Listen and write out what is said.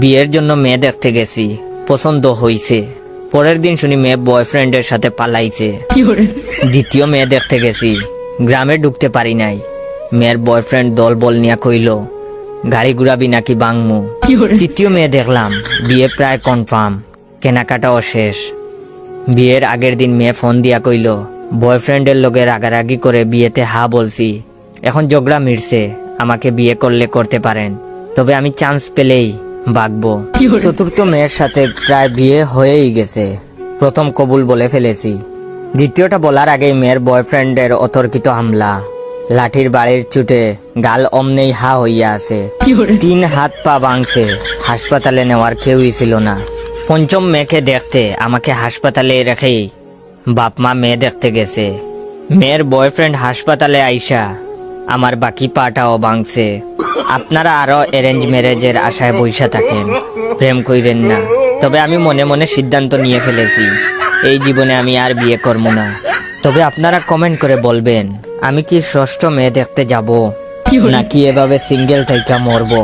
বিয়ের জন্য মেয়ে দেখতে গেছি, পছন্দ হইছে। পরের দিন শুনি মেয়ে বয়ফ্রেন্ডের সাথে পালাইছে। দ্বিতীয় মেয়ে দেখতে গেছি, গ্রামে ঢুকতে পারি নাই। মেয়ের বয়ফ্রেন্ড দল বল নিয়া কইল গাড়ি ঘুরাবি নাকি বাংমু। তৃতীয় মেয়ে দেখলাম, বিয়ে প্রায় কনফার্ম, কেনাকাটাও শেষ। বিয়ের আগের দিন মেয়ে ফোন দিয়া কইল বয়ফ্রেন্ডের লগে রাগারাগি করে বিয়েতে হা বলছি, এখন ঝগড়া মিটছে, আমাকে বিয়ে করলে করতে পারেন, তবে আমি চান্স পেলেই বাগবো। চতুর্থ মেয়ের সাথে প্রায় বিয়ে হয়েই গেছে, প্রথম কবুল বলে ফেলেছি। দ্বিতীয়টা বলার আগেই মেয়ের বয়ফ্রেন্ডের অতর্কিত হামলা, লাঠির বাড়ির চুটে গাল অমনেই হা হইয়া আছে, 3 হাত পা ভাঙছে, হাসপাতালে নেওয়ার কেউই ছিল না। পঞ্চম মেয়েকে দেখতে আমাকে হাসপাতালে রেখেই বাপ মা মেয়ে দেখতে গেছে। মেয়ের বয়ফ্রেন্ড হাসপাতালে আইসা আমার বাকি পাটাও ভাঙছে। আপনারা আরো অ্যারেঞ্জ ম্যারেজের আশায় বইসা থাকেন, প্রেম কইরেন না। তবে আমি মনে মনে সিদ্ধান্ত নিয়ে ফেলেছি, এই জীবনে আমি আর বিয়ে করব না। তবে আপনারা কমেন্ট করে বলবেন আমি কি ষষ্ঠ মেয়ে দেখতে যাব নাকি এভাবে সিঙ্গেল থাইকা মরবো।